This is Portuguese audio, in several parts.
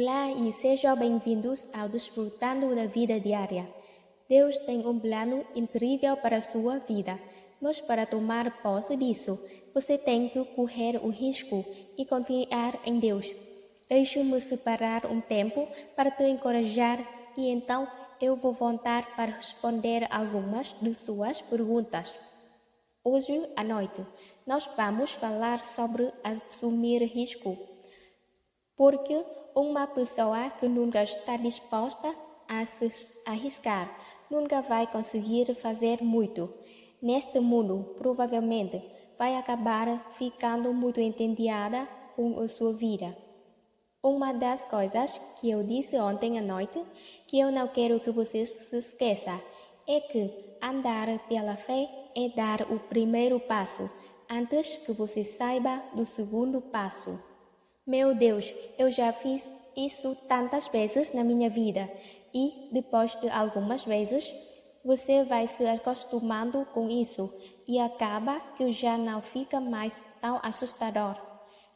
Olá e sejam bem-vindos ao Desfrutando da Vida Diária. Deus tem um plano incrível para a sua vida, mas para tomar posse disso, você tem que correr o risco e confiar em Deus. Deixe-me separar um tempo para te encorajar e então eu vou voltar para responder algumas de suas perguntas. Hoje à noite, nós vamos falar sobre assumir risco. Porque uma pessoa que nunca está disposta a se arriscar nunca vai conseguir fazer muito. Neste mundo, provavelmente, vai acabar ficando muito entediada com a sua vida. Uma das coisas que eu disse ontem à noite, que eu não quero que você se esqueça, é que andar pela fé é dar o primeiro passo, antes que você saiba do segundo passo. Meu Deus, eu já fiz isso tantas vezes na minha vida e, depois de algumas vezes, você vai se acostumando com isso e acaba que já não fica mais tão assustador.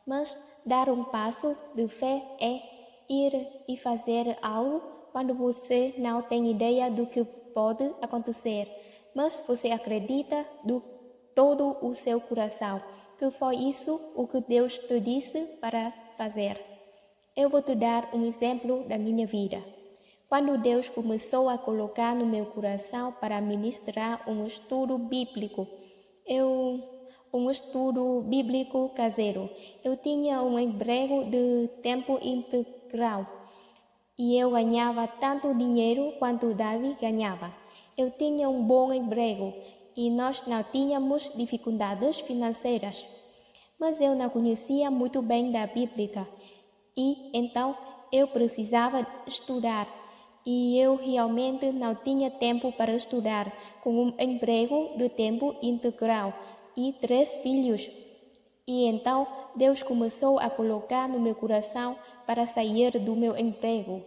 Mas dar um passo de fé é ir e fazer algo quando você não tem ideia do que pode acontecer, mas você acredita de todo o seu coração que foi isso o que Deus te disse para fazer. Eu vou te dar um exemplo da minha vida. Quando Deus começou a colocar no meu coração para ministrar um estudo bíblico caseiro, eu tinha um emprego de tempo integral e eu ganhava tanto dinheiro quanto Davi ganhava. Eu tinha um bom emprego e nós não tínhamos dificuldades financeiras. Mas eu não conhecia muito bem da Bíblia e então eu precisava estudar e eu realmente não tinha tempo para estudar com um emprego de tempo integral e 3 filhos. E então Deus começou a colocar no meu coração para sair do meu emprego.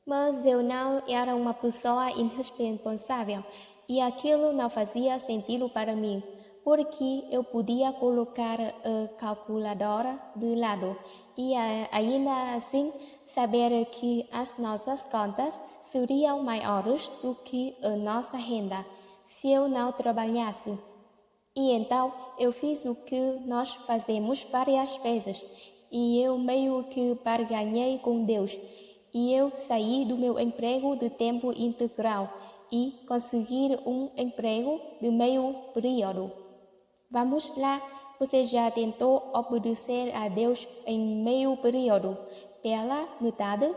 Mas eu não era uma pessoa irresponsável e aquilo não fazia sentido para mim, porque eu podia colocar a calculadora de lado e ainda assim saber que as nossas contas seriam maiores do que a nossa renda se eu não trabalhasse. E então eu fiz o que nós fazemos várias vezes e eu meio que barganhei com Deus e eu saí do meu emprego de tempo integral e consegui um emprego de meio período. Vamos lá, você já tentou obedecer a Deus em meio período, pela metade?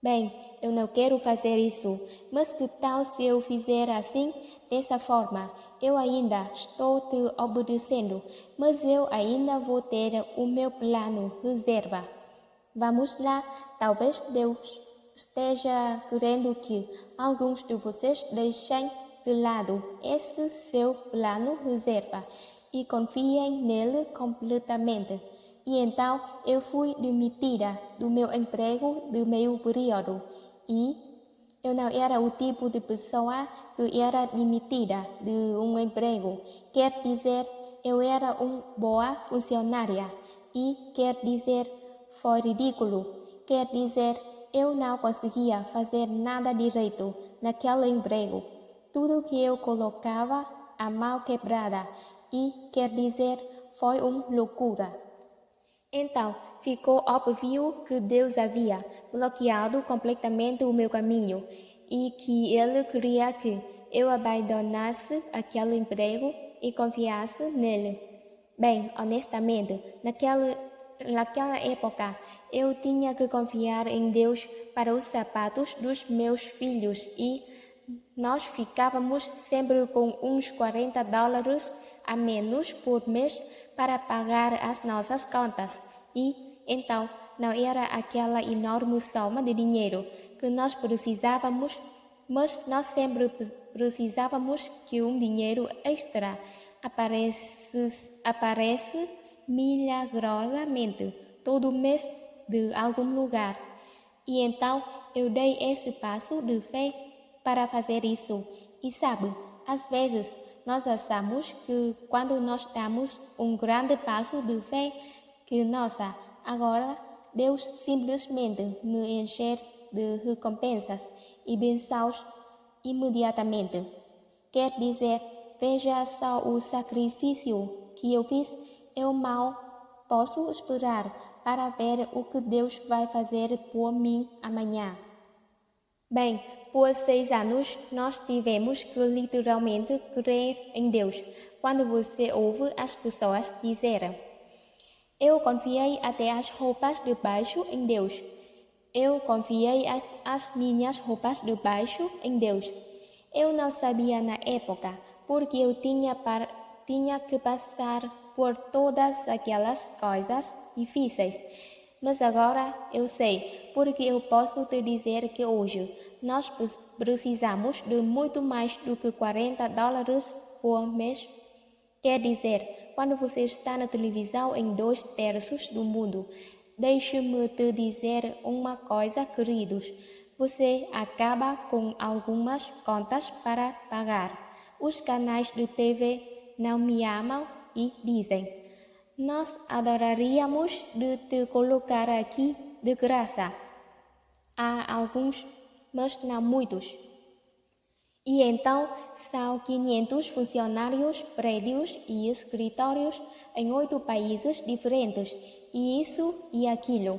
Bem, eu não quero fazer isso, mas que tal se eu fizer assim, dessa forma? Eu ainda estou te obedecendo, mas eu ainda vou ter o meu plano reserva. Vamos lá, talvez Deus esteja querendo que alguns de vocês deixem de lado esse seu plano reserva e confiem nele completamente. E então eu fui demitida do meu emprego de meio período e eu não era o tipo de pessoa que era demitida de um emprego. Quer dizer, eu era uma boa funcionária e quer dizer, foi ridículo. Quer dizer, eu não conseguia fazer nada direito naquele emprego. Tudo que eu colocava, a mão quebrada. E, quer dizer, foi uma loucura. Então, ficou óbvio que Deus havia bloqueado completamente o meu caminho e que Ele queria que eu abandonasse aquele emprego e confiasse nele. Bem, honestamente, naquela época, eu tinha que confiar em Deus para os sapatos dos meus filhos e nós ficávamos sempre com uns $40 a menos por mês para pagar as nossas contas e, então, não era aquela enorme soma de dinheiro que nós precisávamos, mas nós sempre precisávamos que um dinheiro extra aparece milagrosamente todo mês de algum lugar. E então eu dei esse passo de fé para fazer isso. E sabe, às vezes nós achamos que quando nós damos um grande passo de fé, que nossa, agora Deus simplesmente me encher de recompensas e bênçãos imediatamente. Quer dizer, veja só o sacrifício que eu fiz, eu mal posso esperar para ver o que Deus vai fazer por mim amanhã. Bem, por 6 anos nós tivemos que literalmente crer em Deus. Quando você ouve as pessoas dizerem: eu confiei até as roupas de baixo em Deus. Eu confiei as minhas roupas de baixo em Deus. Eu não sabia na época, porque eu tinha que passar por todas aquelas coisas difíceis. Mas agora eu sei, porque eu posso te dizer que hoje nós precisamos de muito mais do que $40 por mês. Quer dizer, quando você está na televisão em 2/3 do mundo, deixe-me te dizer uma coisa, queridos. Você acaba com algumas contas para pagar. Os canais de TV não me amam e dizem: nós adoraríamos de te colocar aqui de graça. Há alguns, mas não muitos. E então são 500 funcionários, prédios e escritórios em 8 países diferentes, e isso e aquilo.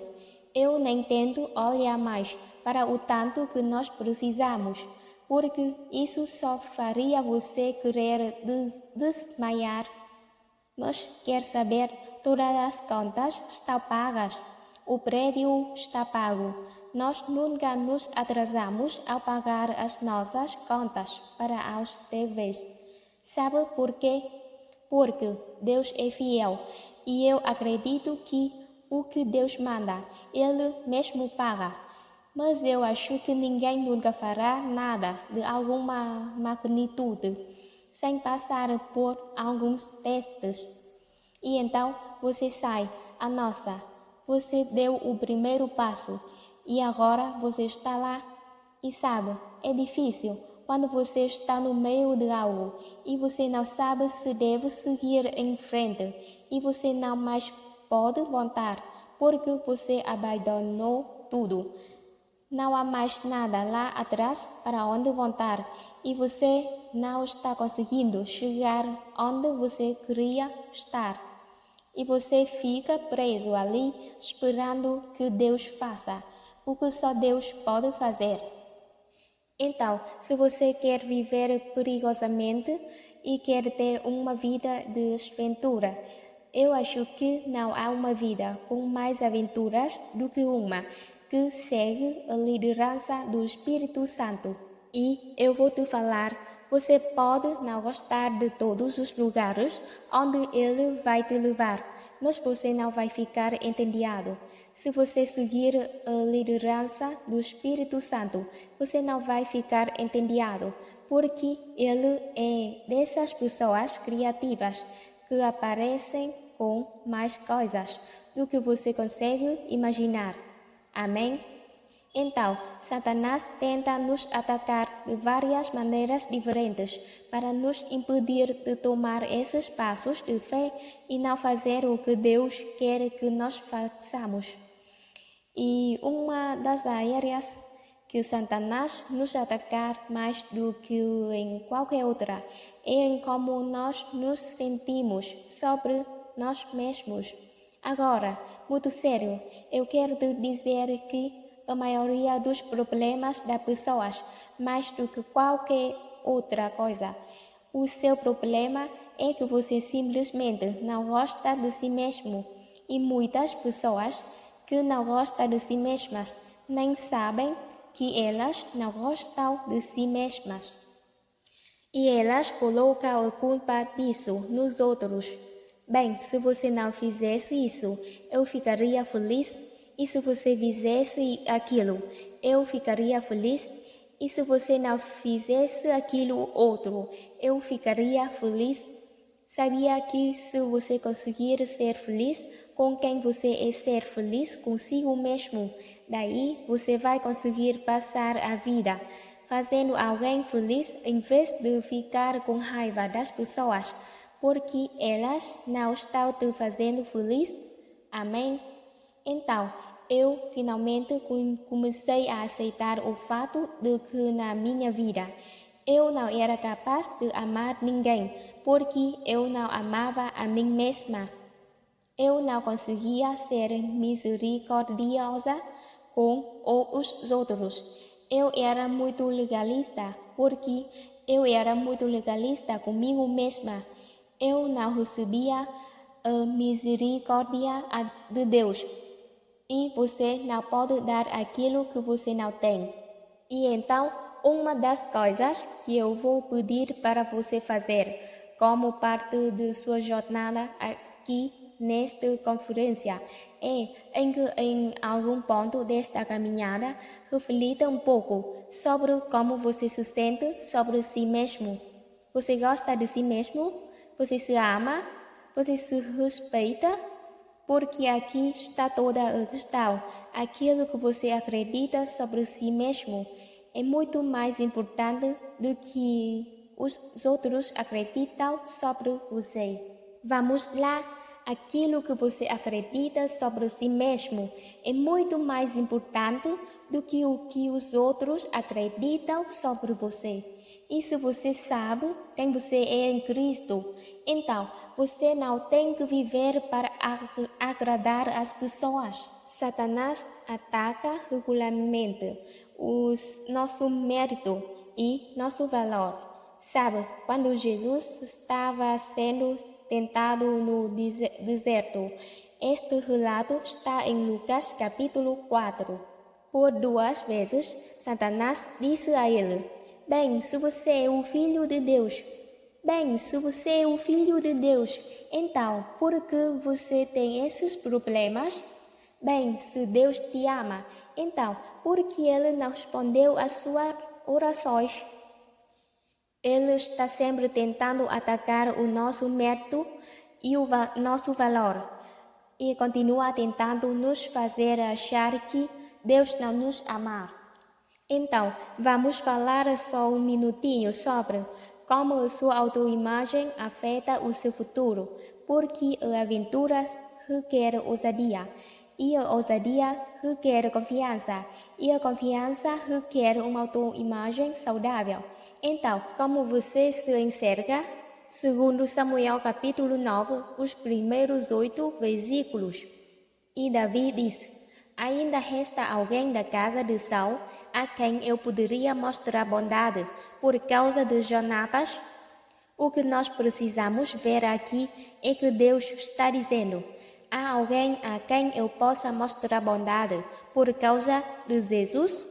Eu nem tento olhar mais para o tanto que nós precisamos, porque isso só faria você querer desmaiar. Mas quer saber, todas as contas estão pagas. O prédio está pago. Nós nunca nos atrasamos ao pagar as nossas contas para os TVs. Sabe por quê? Porque Deus é fiel e eu acredito que o que Deus manda, Ele mesmo paga. Mas eu acho que ninguém nunca fará nada de alguma magnitude sem passar por alguns testes. E então você sai, nossa, você deu o primeiro passo e agora você está lá. E sabe, é difícil quando você está no meio de algo e você não sabe se deve seguir em frente e você não mais pode voltar porque você abandonou tudo. Não há mais nada lá atrás para onde voltar e você não está conseguindo chegar onde você queria estar. E você fica preso ali esperando que Deus faça o que só Deus pode fazer. Então, se você quer viver perigosamente e quer ter uma vida de aventura, eu acho que não há uma vida com mais aventuras do que uma que segue a liderança do Espírito Santo. E eu vou te falar, você pode não gostar de todos os lugares onde Ele vai te levar, mas você não vai ficar entediado. Se você seguir a liderança do Espírito Santo, você não vai ficar entediado, porque Ele é dessas pessoas criativas que aparecem com mais coisas do que você consegue imaginar. Amém? Então, Satanás tenta nos atacar de várias maneiras diferentes para nos impedir de tomar esses passos de fé e não fazer o que Deus quer que nós façamos. E uma das áreas que Satanás nos atacar mais do que em qualquer outra é em como nós nos sentimos sobre nós mesmos. Agora, muito sério, eu quero te dizer que a maioria dos problemas das pessoas, mais do que qualquer outra coisa, o seu problema é que você simplesmente não gosta de si mesmo. E muitas pessoas que não gostam de si mesmas nem sabem que elas não gostam de si mesmas. E elas colocam a culpa disso nos outros. Bem, se você não fizesse isso, eu ficaria feliz. E se você fizesse aquilo, eu ficaria feliz. E se você não fizesse aquilo outro, eu ficaria feliz. Sabia que se você conseguir ser feliz com quem você é, ser feliz consigo mesmo, daí você vai conseguir passar a vida fazendo alguém feliz em vez de ficar com raiva das pessoas, porque elas não estão te fazendo feliz. Amém? Então, eu finalmente comecei a aceitar o fato de que na minha vida eu não era capaz de amar ninguém, porque eu não amava a mim mesma. Eu não conseguia ser misericordiosa com os outros. Eu era muito legalista, porque eu era muito legalista comigo mesma. Eu não recebia a misericórdia de Deus. E você não pode dar aquilo que você não tem. E então, uma das coisas que eu vou pedir para você fazer, como parte de sua jornada aqui nesta conferência, é em algum ponto desta caminhada, reflita um pouco sobre como você se sente sobre si mesmo. Você gosta de si mesmo? Você se ama? Você se respeita? Porque aqui está toda a questão. Aquilo que você acredita sobre si mesmo é muito mais importante do que os outros acreditam sobre você. Vamos lá. Aquilo que você acredita sobre si mesmo é muito mais importante do que o que os outros acreditam sobre você. E se você sabe quem você é em Cristo, então você não tem que viver para agradar as pessoas. Satanás ataca regularmente o nosso mérito e nosso valor. Sabe, quando Jesus estava sendo tentado no deserto, este relato está em Lucas capítulo 4. Por 2 vezes, Satanás disse a ele: Bem, se você é o Filho de Deus. Bem, se você é o Filho de Deus, então por que você tem esses problemas? Bem, se Deus te ama, então por que Ele não respondeu às suas orações? Ele está sempre tentando atacar o nosso mérito e o nosso valor, e continua tentando nos fazer achar que Deus não nos ama. Então, vamos falar só um minutinho sobre como a sua autoimagem afeta o seu futuro, porque a aventura requer ousadia, e a ousadia requer confiança, e a confiança requer uma autoimagem saudável. Então, como você se enxerga? Segundo Samuel capítulo 9, os primeiros 8 versículos. E Davi disse: Ainda resta alguém da casa de Saul a quem eu poderia mostrar bondade por causa de Jonatas? O que nós precisamos ver aqui é que Deus está dizendo: há alguém a quem eu possa mostrar bondade por causa de Jesus?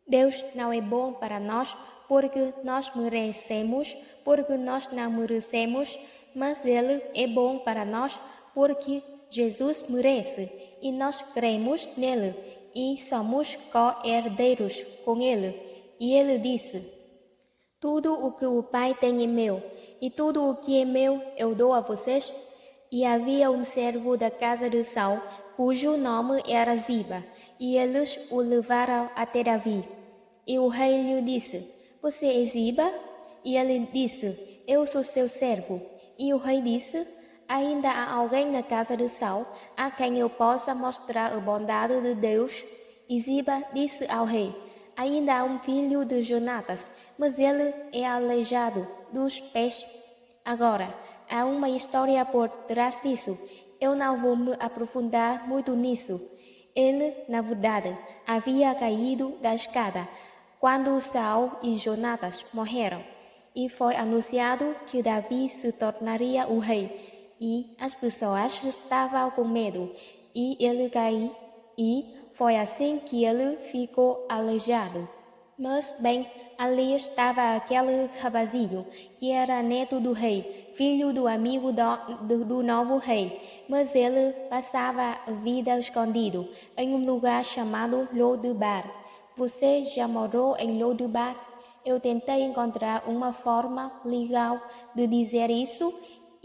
Deus não é bom para nós porque nós merecemos, porque nós não merecemos, mas Ele é bom para nós porque Jesus merece e nós cremos nele e somos co-herdeiros com ele. E ele disse: Tudo o que o Pai tem é meu, e tudo o que é meu eu dou a vocês. E havia um servo da casa de Saul, cujo nome era Ziba, e eles o levaram até Davi. E o rei lhe disse: Você é Ziba? E ele disse: Eu sou seu servo. E o rei disse: Ainda há alguém na casa de Saul a quem eu possa mostrar a bondade de Deus? E Ziba disse ao rei: Ainda há um filho de Jonatas, mas ele é aleijado dos pés. Agora, há uma história por trás disso. Eu não vou me aprofundar muito nisso. Ele, na verdade, havia caído da escada quando Saul e Jonatas morreram. E foi anunciado que Davi se tornaria o rei. E as pessoas estavam com medo, e ele caiu, e foi assim que ele ficou aleijado. Mas, bem, ali estava aquele rapazinho, que era neto do rei, filho do amigo do novo rei, mas ele passava a vida escondido em um lugar chamado Lodebar. Você já morou em Lodebar? Eu tentei encontrar uma forma legal de dizer isso,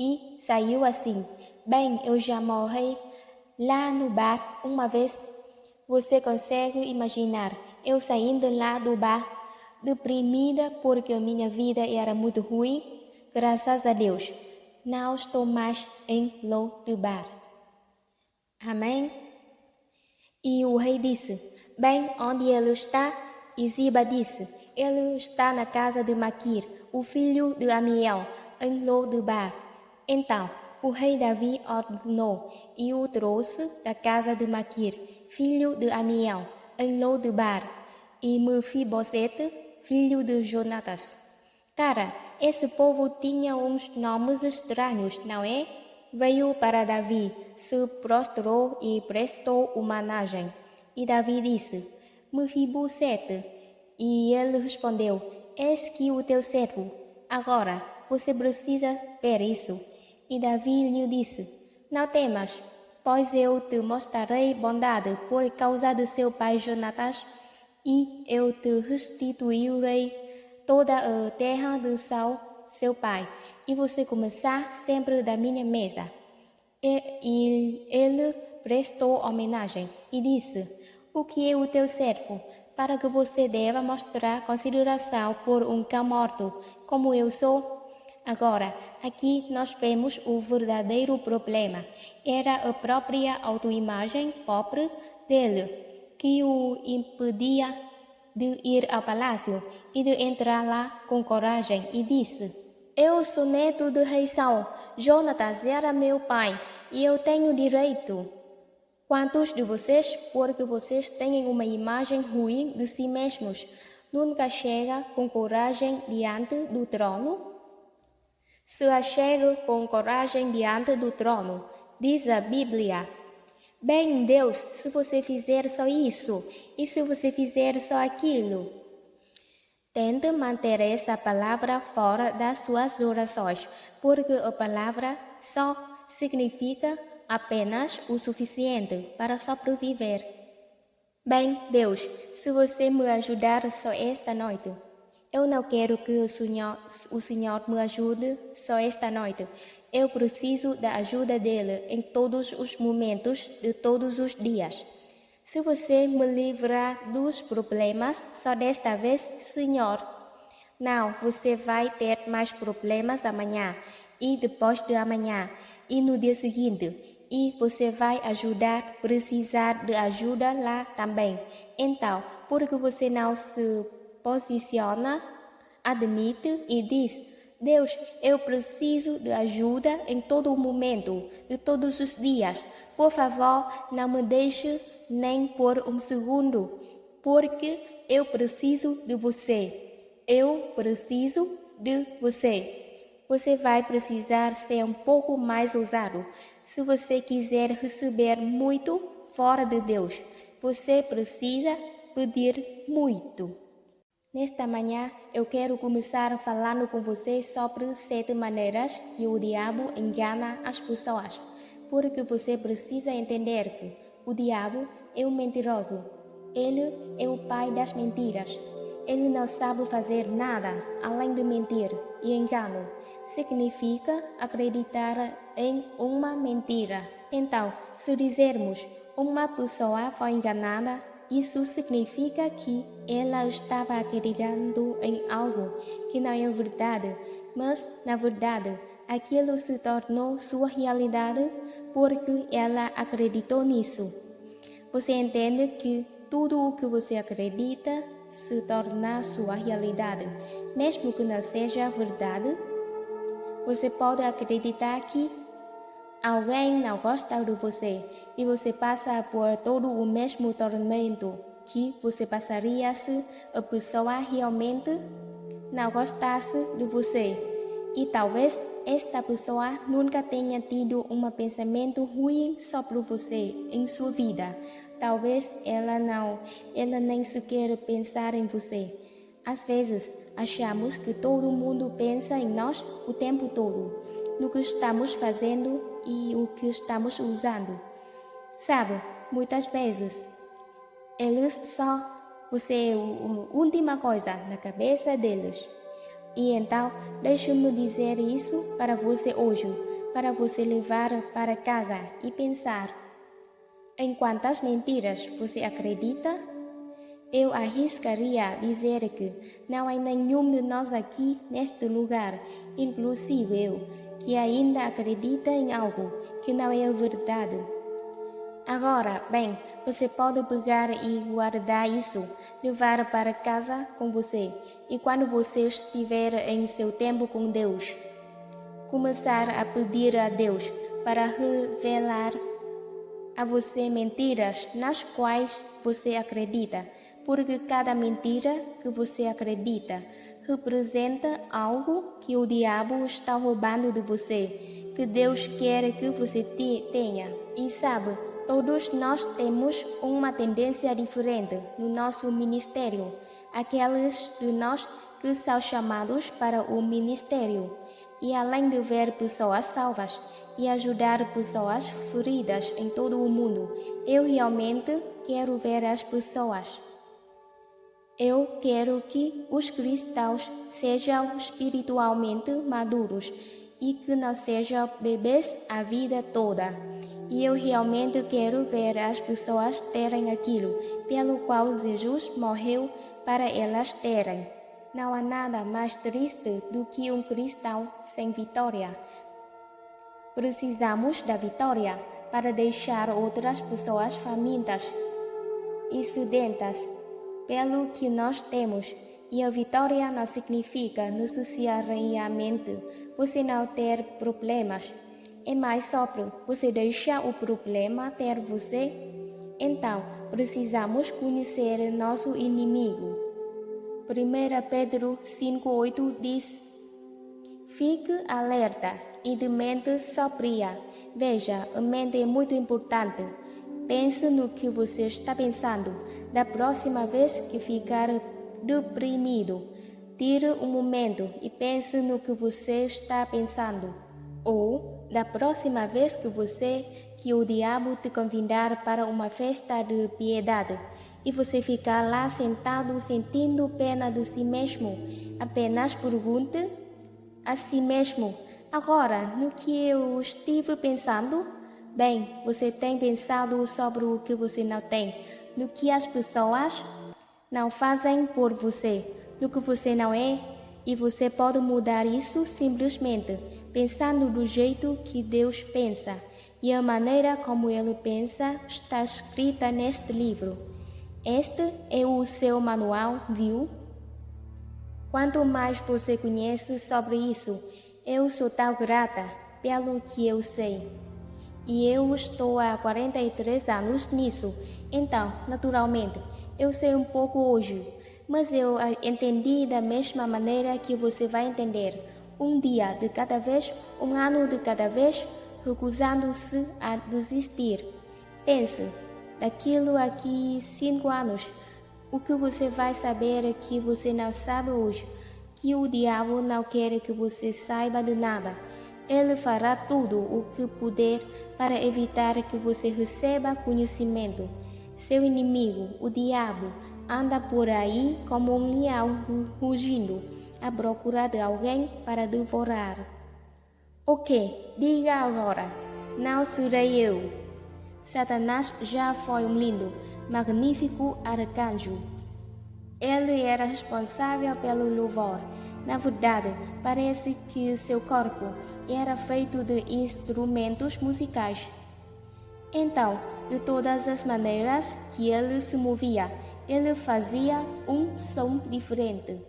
e saiu assim: Bem, eu já morri lá no bar uma vez. Você consegue imaginar eu saindo lá do bar, deprimida porque a minha vida era muito ruim? Graças a Deus, não estou mais em Lodebar. Amém? E o rei disse: Bem, onde ele está? E Ziba disse: Ele está na casa de Maquir, o filho de Amiel, em Lo-debar. Então o rei Davi ordenou e o trouxe da casa de Maquir, filho de Amiel, em Lo-debar, e Mefibosete, filho de Jonatas. Cara, esse povo tinha uns nomes estranhos, não é? Veio para Davi, se prostrou e prestou homenagem. E Davi disse: Mefibosete. E ele respondeu: Eis que o teu servo. Agora, você precisa ver isso. E Davi lhe disse: Não temas, pois eu te mostrarei bondade por causa de seu pai Jonatas, e eu te restituirei toda a terra de Saul, seu pai, e você começar sempre da minha mesa. E ele prestou homenagem e disse: O que é o teu servo, para que você deva mostrar consideração por um cão morto, como eu sou? Agora, aqui nós vemos o verdadeiro problema. Era a própria autoimagem pobre dele que o impedia de ir ao palácio e de entrar lá com coragem, e disse: Eu sou neto de rei Saul, Jonatas era meu pai, e eu tenho direito. Quantos de vocês, porque vocês têm uma imagem ruim de si mesmos, nunca chega com coragem diante do trono? Se achega com coragem diante do trono, diz a Bíblia. Bem, Deus, se você fizer só isso, e se você fizer só aquilo. Tente manter essa palavra fora das suas orações, porque a palavra só significa apenas o suficiente para sobreviver. Bem, Deus, se você me ajudar só esta noite. Eu não quero que o Senhor me ajude só esta noite. Eu preciso da ajuda dele em todos os momentos de todos os dias. Se você me livrar dos problemas só desta vez, Senhor. Não, você vai ter mais problemas amanhã e depois de amanhã e no dia seguinte. E você vai precisar de ajuda lá também. Então, por que você não se posiciona, admite e diz: Deus, eu preciso de ajuda em todo o momento, de todos os dias. Por favor, não me deixe nem por um segundo, porque eu preciso de você. Eu preciso de você. Você vai precisar ser um pouco mais ousado. Se você quiser receber muito fora de Deus, você precisa pedir muito. Nesta manhã, eu quero começar falando com você sobre 7 maneiras que o diabo engana as pessoas, porque você precisa entender que o diabo é um mentiroso. Ele é o pai das mentiras. Ele não sabe fazer nada além de mentir e engano. Significa acreditar em uma mentira. Então, se dizermos uma pessoa foi enganada, isso significa que ela estava acreditando em algo que não é verdade, mas, na verdade, aquilo se tornou sua realidade porque ela acreditou nisso. Você entende que tudo o que você acredita se torna sua realidade, mesmo que não seja verdade? Você pode acreditar que alguém não gosta de você e você passa por todo o mesmo tormento que você passaria se a pessoa realmente não gostasse de você. E talvez esta pessoa nunca tenha tido um pensamento ruim sobre você em sua vida. Talvez ela nem sequer pensar em você. Às vezes, achamos que todo mundo pensa em nós o tempo todo, no que estamos fazendo e o que estamos usando. Sabe, muitas vezes, você é a última coisa na cabeça deles. E então, deixe-me dizer isso para você hoje, para você levar para casa e pensar: em quantas mentiras você acredita? Eu arriscaria dizer que não há nenhum de nós aqui neste lugar, inclusive eu, que ainda acredita em algo que não é verdade. Agora, bem, você pode pegar e guardar isso, levar para casa com você, e quando você estiver em seu tempo com Deus, começar a pedir a Deus para revelar a você mentiras nas quais você acredita, porque cada mentira que você acredita representa algo que o diabo está roubando de você, que Deus quer que você tenha. E sabe, todos nós temos uma tendência diferente no nosso ministério, aqueles de nós que são chamados para o ministério. E além de ver pessoas salvas e ajudar pessoas feridas em todo o mundo, eu realmente quero ver as pessoas. Eu quero que os cristãos sejam espiritualmente maduros e que não sejam bebês a vida toda. E eu realmente quero ver as pessoas terem aquilo pelo qual Jesus morreu para elas terem. Não há nada mais triste do que um cristão sem vitória. Precisamos da vitória para deixar outras pessoas famintas e sedentas pelo que nós temos. E a vitória não significa necessariamente você não ter problemas. É mais sobre você deixar o problema ter você. Então, precisamos conhecer nosso inimigo. 1 Pedro 5,8 diz: fique alerta e de mente sóbria. Veja, a mente é muito importante. Pense no que você está pensando. Da próxima vez que ficar deprimido, tire um momento e pense no que você está pensando. Ou, da próxima vez que o diabo te convidar para uma festa de piedade e você ficar lá sentado sentindo pena de si mesmo, apenas pergunte a si mesmo: agora, no que eu estive pensando? Bem, você tem pensado sobre o que você não tem, no que as pessoas não fazem por você, no que você não é, e você pode mudar isso simplesmente pensando do jeito que Deus pensa, e a maneira como Ele pensa está escrita neste livro. Este é o seu manual, viu? Quanto mais você conhece sobre isso, eu sou tão grata pelo que eu sei. E eu estou há 43 anos nisso, então, naturalmente, eu sei um pouco hoje, mas eu entendi da mesma maneira que você vai entender, um dia de cada vez, um ano de cada vez, recusando-se a desistir. Pense, daquilo aqui 5 anos, o que você vai saber que você não sabe hoje, que o diabo não quer que você saiba de nada. Ele fará tudo o que puder para evitar que você receba conhecimento. Seu inimigo, o diabo, anda por aí como um leão rugindo, à procura de alguém para devorar. Ok, diga agora, não serei eu. Satanás já foi um lindo, magnífico arcanjo. Ele era responsável pelo louvor. Na verdade, parece que seu corpo era feito de instrumentos musicais. Então, de todas as maneiras que ele se movia, ele fazia um som diferente.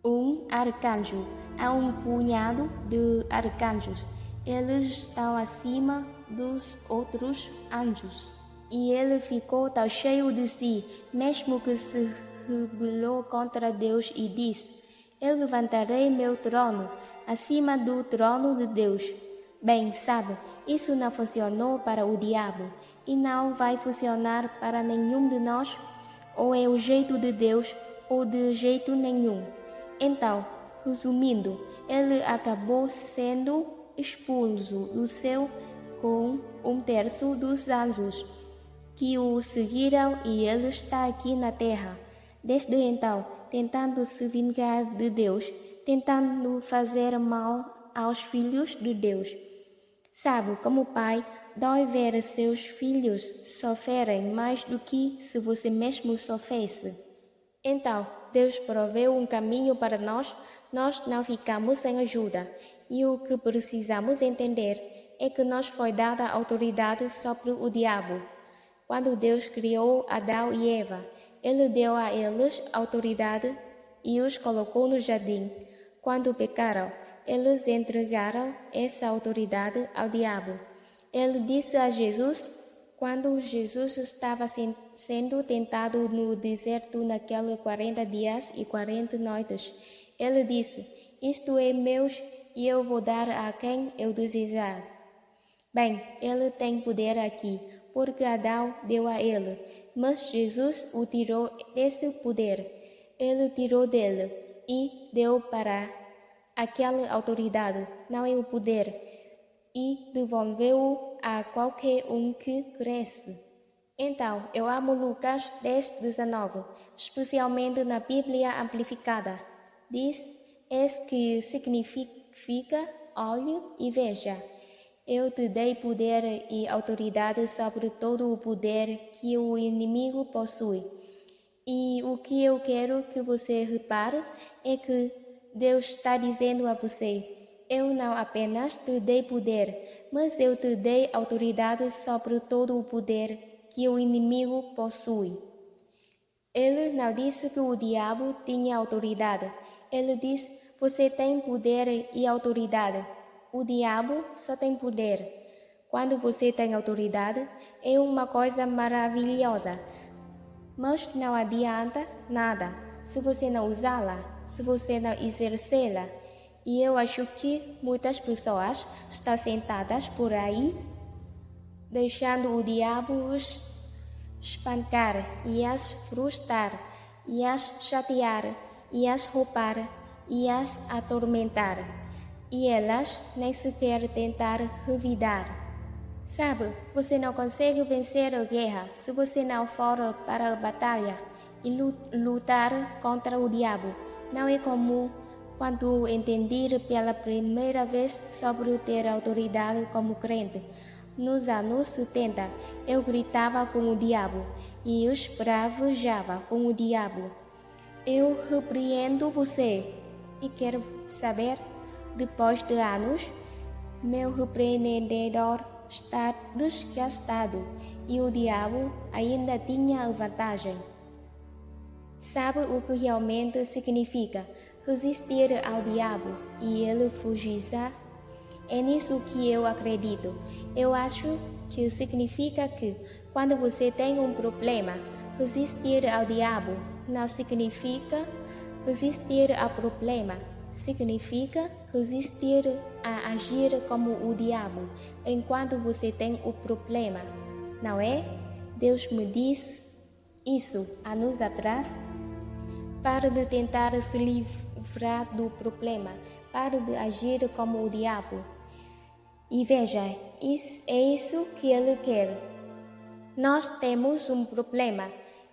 Um arcanjo. Há um punhado de arcanjos. Eles estão acima dos outros anjos. E ele ficou tão cheio de si, mesmo que se rebelou contra Deus e disse: eu levantarei meu trono acima do trono de Deus. Bem, sabe, isso não funcionou para o diabo e não vai funcionar para nenhum de nós. Ou é o jeito de Deus ou de jeito nenhum. Então, resumindo, ele acabou sendo expulso do céu com 1/3 dos anjos que o seguiram e ele está aqui na terra. Desde então, tentando se vingar de Deus, tentando fazer mal aos filhos de Deus. Sabe, como pai, dói ver seus filhos sofrerem mais do que se você mesmo sofresse. Então, Deus proveu um caminho para nós não ficamos sem ajuda. E o que precisamos entender é que nos foi dada autoridade sobre o diabo. Quando Deus criou Adão e Eva, Ele deu a eles autoridade e os colocou no jardim. Quando pecaram, eles entregaram essa autoridade ao diabo. Ele disse a Jesus, quando Jesus estava sendo tentado no deserto naqueles 40 dias e 40 noites, ele disse, isto é meu e eu vou dar a quem eu desejar. Bem, ele tem poder aqui, porque Adão deu a ele, mas Jesus o tirou desse poder. Ele tirou dele e deu para aquela autoridade, não é o poder, e devolveu-o a qualquer um que cresce. Então, eu amo Lucas 10:19, especialmente na Bíblia Amplificada. Diz, que significa, olhe e veja. Eu te dei poder e autoridade sobre todo o poder que o inimigo possui. E o que eu quero que você repare é que Deus está dizendo a você, eu não apenas te dei poder, mas eu te dei autoridade sobre todo o poder que o inimigo possui. Ele não disse que o diabo tinha autoridade. Ele disse, você tem poder e autoridade. O diabo só tem poder. Quando você tem autoridade, é uma coisa maravilhosa. Mas não adianta nada se você não usá-la, se você não exercê-la. E eu acho que muitas pessoas estão sentadas por aí, deixando o diabo os espancar e as frustrar, e as chatear, e as roubar, e as atormentar. E elas nem sequer tentar revidar. Sabe, você não consegue vencer a guerra se você não for para a batalha e lutar contra o diabo. Não é comum quando entendi pela primeira vez sobre ter autoridade como crente. Nos anos 70, eu gritava com o diabo e eu esbravejava com o diabo. Eu repreendo você e quero saber, depois de anos, meu repreendedor está desgastado e o diabo ainda tinha a vantagem. Sabe o que realmente significa resistir ao diabo e ele fugirá? É nisso que eu acredito. Eu acho que significa que, quando você tem um problema, resistir ao diabo não significa resistir ao problema. Significa resistir a agir como o diabo enquanto você tem o problema, não é? Deus me disse isso anos atrás. Pare de tentar se livrar do problema, pare de agir como o diabo. E veja, é isso que ele quer. Nós temos um problema.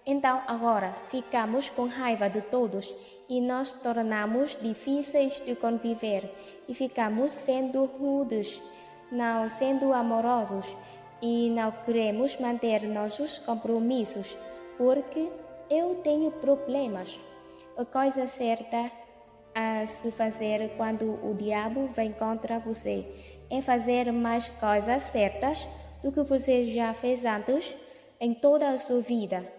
Então agora ficamos com raiva de todos e nos tornamos difíceis de conviver e ficamos sendo rudes, não sendo amorosos e não queremos manter nossos compromissos porque eu tenho problemas. A coisa certa a se fazer quando o diabo vem contra você é fazer mais coisas certas do que você já fez antes em toda a sua vida.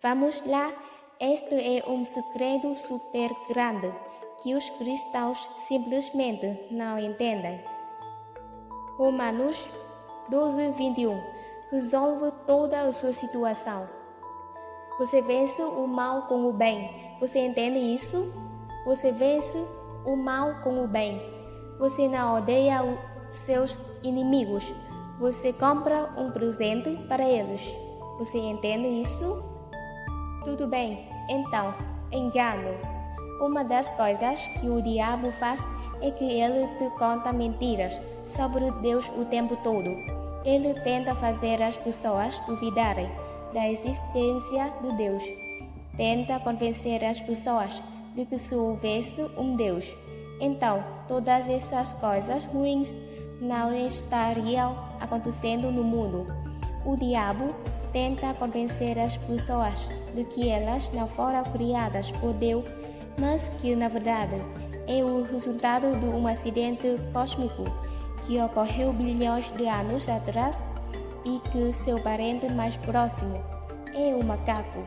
Vamos lá, este é um segredo super grande que os cristãos simplesmente não entendem. Romanos 12:21 resolve toda a sua situação. Você vence o mal com o bem. Você entende isso? Você vence o mal com o bem. Você não odeia os seus inimigos. Você compra um presente para eles. Você entende isso? Tudo bem, então, engano. Uma das coisas que o diabo faz é que ele te conta mentiras sobre Deus o tempo todo. Ele tenta fazer as pessoas duvidarem da existência de Deus. Tenta convencer as pessoas de que se houvesse um Deus, então todas essas coisas ruins não estariam acontecendo no mundo. O diabo tenta convencer as pessoas de que elas não foram criadas por Deus, mas que na verdade é o resultado de um acidente cósmico que ocorreu bilhões de anos atrás e que seu parente mais próximo é o macaco.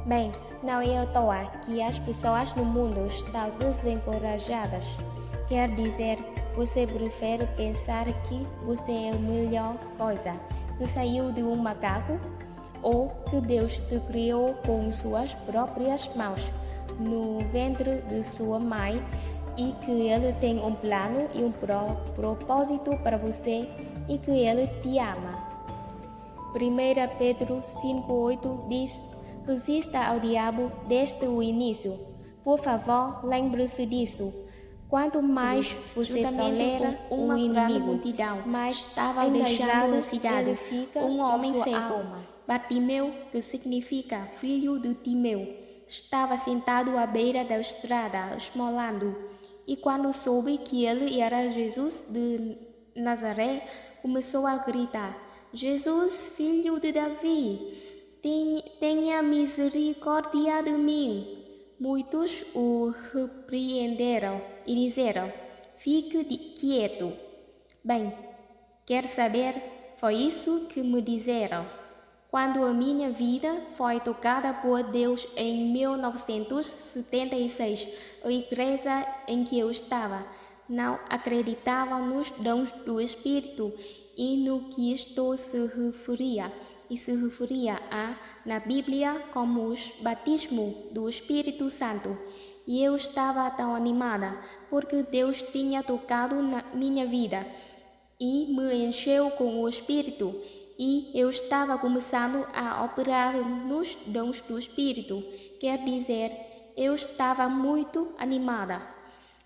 Bem, não é à toa que as pessoas no mundo estão desencorajadas. Quer dizer, você prefere pensar que você é a melhor coisa que saiu de um macaco? Ou que Deus te criou com suas próprias mãos no ventre de sua mãe e que Ele tem um plano e um propósito para você e que Ele te ama. 1 Pedro 5,8 diz: resista ao diabo desde o início. Por favor, lembre-se disso. Quanto mais você tolera o inimigo, mais estava deixando a cidade fica um homem cego. Bartimeu, que significa filho de Timeu, estava sentado à beira da estrada, esmolando. E quando soube que ele era Jesus de Nazaré, começou a gritar: Jesus, filho de Davi, tenha misericórdia de mim. Muitos o repreenderam e disseram: fique quieto. Bem, quer saber? Foi isso que me disseram. Quando a minha vida foi tocada por Deus em 1976, a igreja em que eu estava não acreditava nos dons do Espírito e no que isto se referia. E se referia na Bíblia como o batismo do Espírito Santo. E eu estava tão animada, porque Deus tinha tocado na minha vida e me encheu com o Espírito. E eu estava começando a operar nos dons do Espírito. Quer dizer, eu estava muito animada.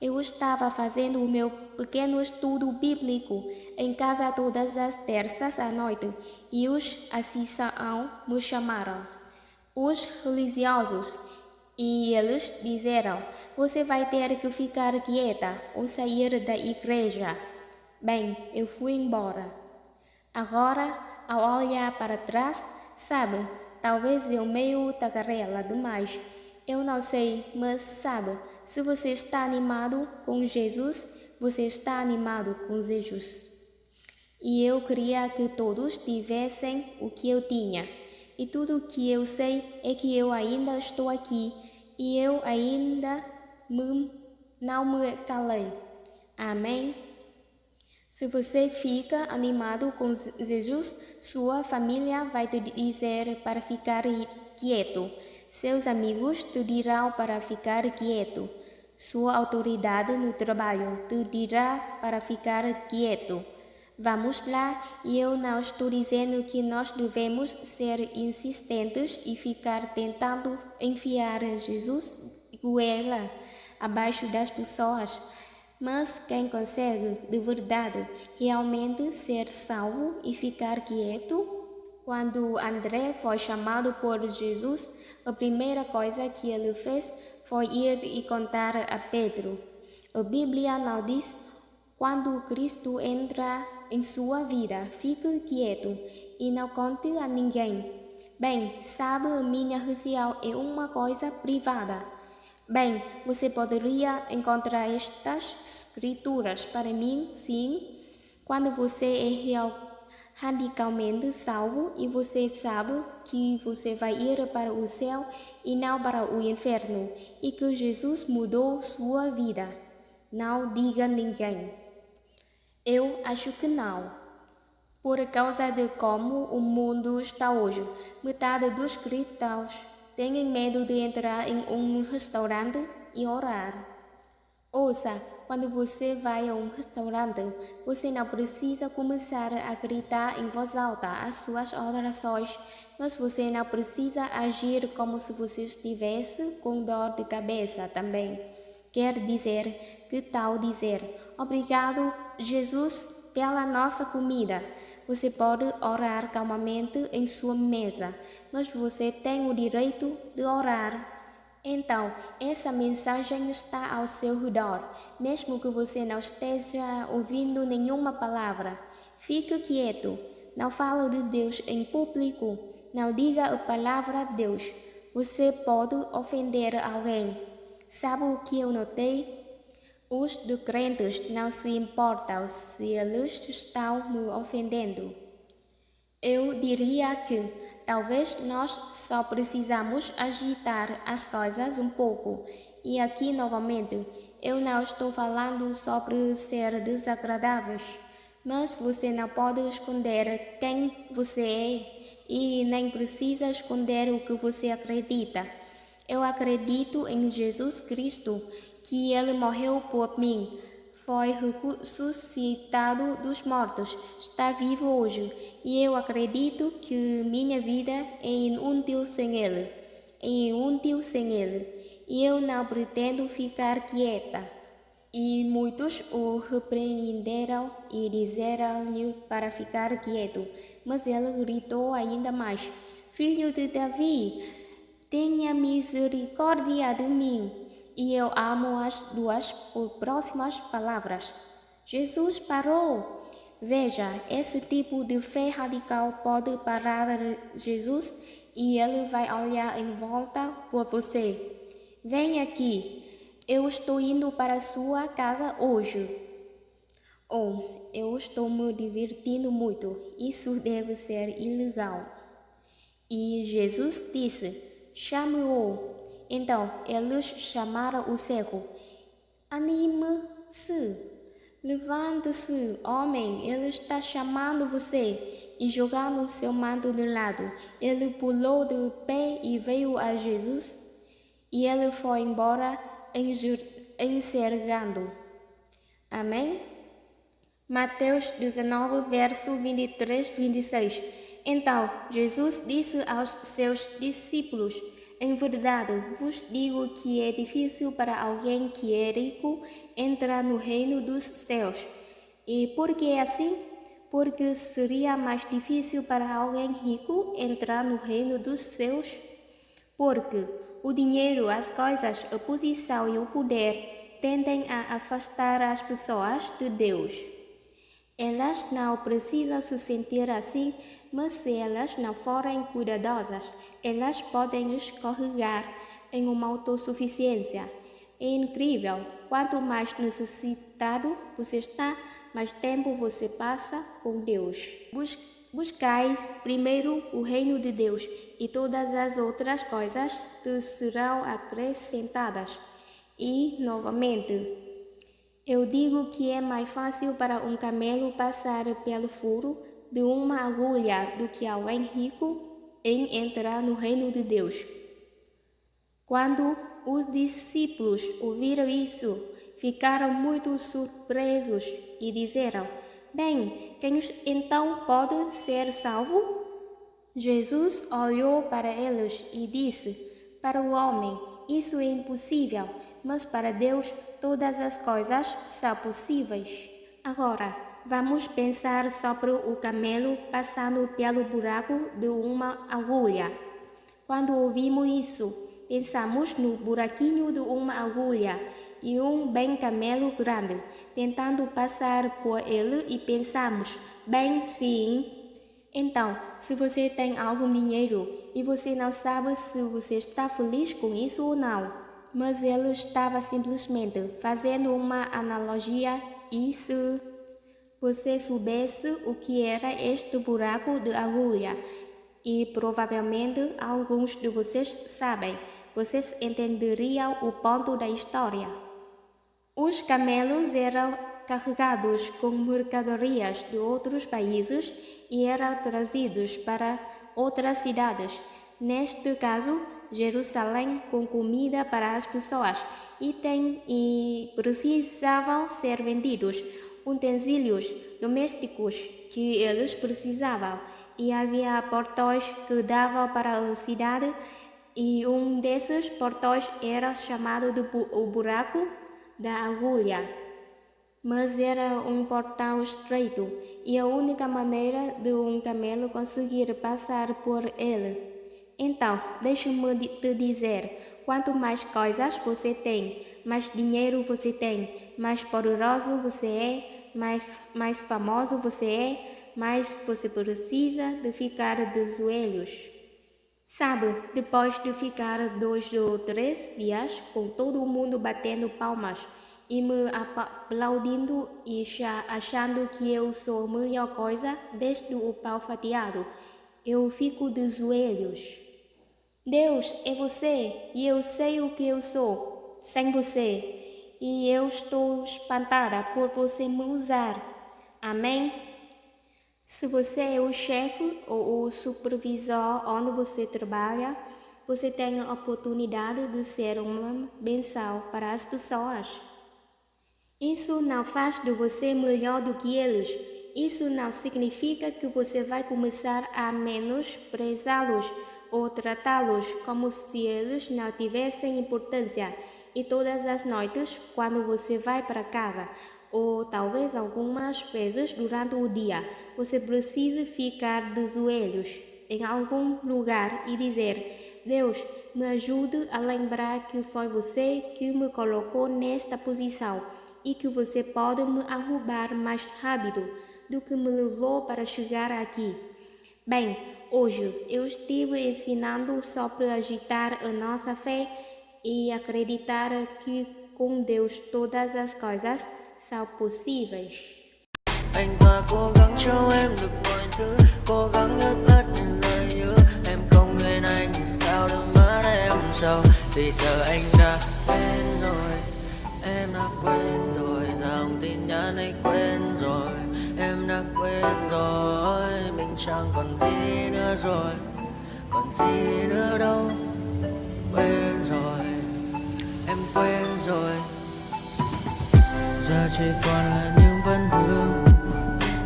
Eu estava fazendo o meu pequeno estudo bíblico em casa todas as terças à noite e os assistentes me chamaram, os religiosos, e eles disseram: você vai ter que ficar quieta ou sair da igreja. Bem, eu fui embora. Agora, ao olhar para trás, sabe, talvez eu meio tagarela demais. Eu não sei, mas sabe, se você está animado com Jesus, você está animado com Jesus. E eu queria que todos tivessem o que eu tinha. E tudo o que eu sei é que eu ainda estou aqui e eu ainda não me calei. Amém? Se você fica animado com Jesus, sua família vai te dizer para ficar quieto. Seus amigos te dirão para ficar quieto. Sua autoridade no trabalho te dirá para ficar quieto. Vamos lá, e eu não estou dizendo que nós devemos ser insistentes e ficar tentando enfiar Jesus e goela abaixo das pessoas. Mas quem consegue, de verdade, realmente ser salvo e ficar quieto? Quando André foi chamado por Jesus, a primeira coisa que ele fez foi ir e contar a Pedro. A Bíblia não diz: quando Cristo entra em sua vida, fique quieto e não conte a ninguém. Bem, sabe, a minha religião é uma coisa privada. Bem, você poderia encontrar estas escrituras para mim, sim, quando você é radicalmente salvo e você sabe que você vai ir para o céu e não para o inferno e que Jesus mudou sua vida. Não diga a ninguém. Eu acho que não. Por causa de como o mundo está hoje, metade dos cristãos têm medo de entrar em um restaurante e orar. Ouça, quando você vai a um restaurante, você não precisa começar a gritar em voz alta as suas orações, mas você não precisa agir como se você estivesse com dor de cabeça também. Quer dizer, que tal dizer: obrigado, Jesus, pela nossa comida. Você pode orar calmamente em sua mesa, mas você tem o direito de orar. Então, essa mensagem está ao seu redor, mesmo que você não esteja ouvindo nenhuma palavra. Fique quieto, não fale de Deus em público, não diga a palavra Deus. Você pode ofender alguém. Sabe o que eu notei? Os descrentes não se importam se eles estão me ofendendo. Eu diria que talvez nós só precisamos agitar as coisas um pouco. E aqui novamente, eu não estou falando sobre ser desagradáveis, mas você não pode esconder quem você é e nem precisa esconder o que você acredita. Eu acredito em Jesus Cristo, que Ele morreu por mim, foi ressuscitado dos mortos, está vivo hoje, e eu acredito que minha vida é inútil sem Ele. É inútil sem Ele, e eu não pretendo ficar quieta. E muitos o repreenderam e disseram-lhe para ficar quieto, mas ele gritou ainda mais: Filho de Davi, tenha misericórdia de mim. E eu amo as duas próximas palavras. Jesus parou. Veja, esse tipo de fé radical pode parar Jesus e ele vai olhar em volta por você. Vem aqui. Eu estou indo para a sua casa hoje. Eu estou me divertindo muito. Isso deve ser ilegal. E Jesus disse: Chame-o. Então eles chamaram o cego. Anime-se. Levante-se, homem, ele está chamando você. E jogando seu manto de lado, ele pulou de pé e veio a Jesus. E ele foi embora enxergando. Amém? Mateus 19, verso 23-26. Então Jesus disse aos seus discípulos: Em verdade vos digo que é difícil para alguém que é rico entrar no reino dos céus. E por que é assim? Porque seria mais difícil para alguém rico entrar no reino dos céus? Porque o dinheiro, as coisas, a posição e o poder tendem a afastar as pessoas de Deus. Elas não precisam se sentir assim, mas se elas não forem cuidadosas, elas podem escorregar em uma autossuficiência. É incrível, quanto mais necessitado você está, mais tempo você passa com Deus. Buscai primeiro o reino de Deus, e todas as outras coisas te serão acrescentadas. E, novamente, eu digo que é mais fácil para um camelo passar pelo furo de uma agulha do que alguém rico em entrar no reino de Deus. Quando os discípulos ouviram isso, ficaram muito surpresos e disseram: Bem, quem então pode ser salvo? Jesus olhou para eles e disse: Para o homem isso é impossível, mas para Deus todas as coisas são possíveis. Agora, vamos pensar sobre o camelo passando pelo buraco de uma agulha. Quando ouvimos isso, pensamos no buraquinho de uma agulha e um bem camelo grande, tentando passar por ele e pensamos: bem, sim. Então, se você tem algum dinheiro e você não sabe se você está feliz com isso ou não, mas ele estava simplesmente fazendo uma analogia, e se você soubesse o que era este buraco de agulha, e provavelmente alguns de vocês sabem, vocês entenderiam o ponto da história. Os camelos eram carregados com mercadorias de outros países e eram trazidos para outras cidades, neste caso, Jerusalém, com comida para as pessoas, e precisavam ser vendidos, utensílios domésticos que eles precisavam, e havia portões que davam para a cidade, e um desses portões era chamado de o buraco da agulha. Mas era um portão estreito, e a única maneira de um camelo conseguir passar por ele. Então, deixe-me te dizer, quanto mais coisas você tem, mais dinheiro você tem, mais poderoso você é, mais famoso você é, mais você precisa de ficar de joelhos. Sabe, depois de ficar 2 ou 3 dias com todo mundo batendo palmas e me aplaudindo e achando que eu sou a melhor coisa desde o pau fatiado. Eu fico de joelhos. Deus, é você, e eu sei o que eu sou sem você, e eu estou espantada por você me usar. Amém? Se você é o chefe ou o supervisor onde você trabalha, você tem a oportunidade de ser uma bênção para as pessoas. Isso não faz de você melhor do que eles. Isso não significa que você vai começar a menosprezá-los ou tratá-los como se eles não tivessem importância. E todas as noites, quando você vai para casa, ou talvez algumas vezes durante o dia, você precisa ficar de joelhos em algum lugar e dizer: Deus, me ajude a lembrar que foi você que me colocou nesta posição e que você pode me arrumar mais rápido do que me levou para chegar aqui. Bem, hoje eu estive ensinando sobre agitar a nossa fé e acreditar que com Deus todas as coisas são possíveis. Anh ta cố gắng cho em được mọi thứ, cố gắng ướp át những lời nhớ. Em không quên anh thì sao đôi mắt em sầu. Vì giờ anh đã quên rồi, em đã quên rồi. Dòng tin nhắn anh quên rồi, em đã quên rồi. Mình chẳng còn gì nữa rồi, còn gì nữa đâu. Quên rồi, em quên rồi. Giờ chỉ còn là những vấn vương.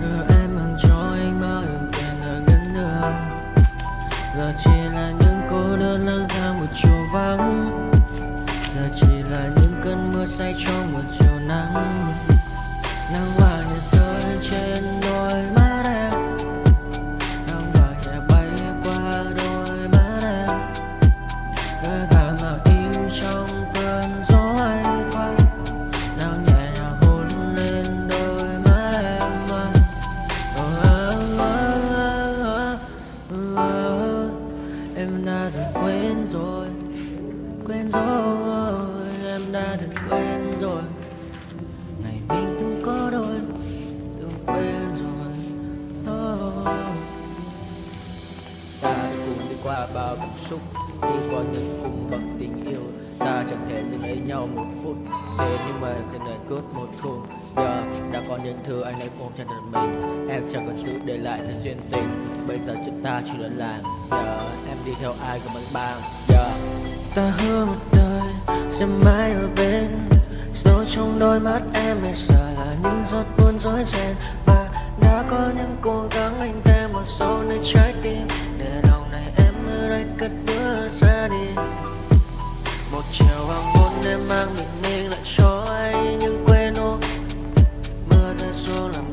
Đưa em mang cho anh bao nhiêu tiền ở gần đường. Giờ chỉ là những cô đơn lang thang một chiều vắng. Giờ chỉ là những cơn mưa say trong một chiều nắng. Nắng vàng nhẹ rơi trên đôi mắt em. Nắng vàng nhẹ bay qua đôi mắt em. Đôi gà mà im trong cơn gió ấy qua. Nắng nhẹ nhàng hôn lên đôi mắt em. Em đã dần quên rồi, quên rồi. Em đã dần quên rồi. Ngày mình từng có đôi, từng quên rồi. Ta đã cùng đi qua bao cảm xúc, đi qua những cung bậc tình yêu. Ta chẳng thể dừng lấy nhau một phút, thế nhưng mà trên đời cướp một thu. Giờ đã có những thứ anh ấy ôm trong đời mình, em chẳng còn giữ để lại sự duyên tình. Bây giờ chúng ta chỉ đơn làng, giờ em đi theo ai cũng bằng bang. Giờ Ta hứa một đời sẽ mãi ở bên. Dấu trong đôi mắt em bây giờ là những giọt buồn rối ren. Và đã có những cố gắng anh đem một sâu nơi trái tim. Để lòng này em ở đây cất bước ra đi. Một chiều hoàng hôn em mang bình minh lại cho anh những quên ô. Mưa rơi xuống làm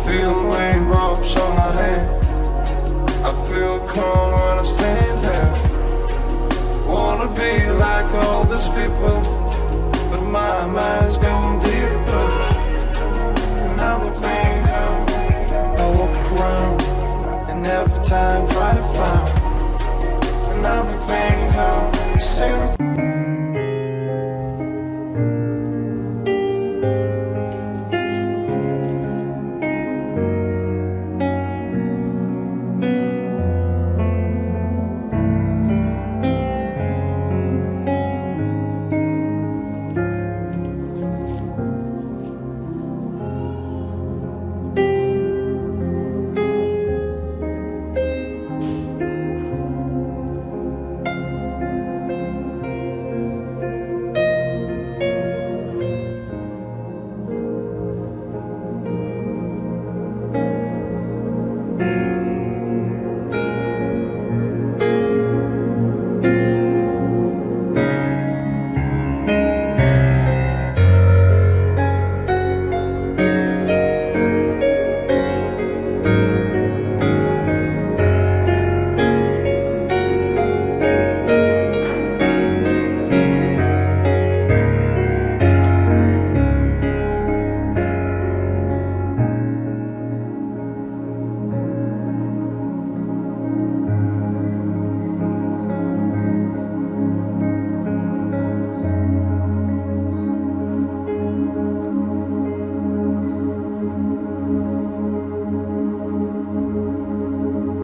feel the raindrops on my hand. I feel calm when I stand there. Wanna be like all these people, but my mind's going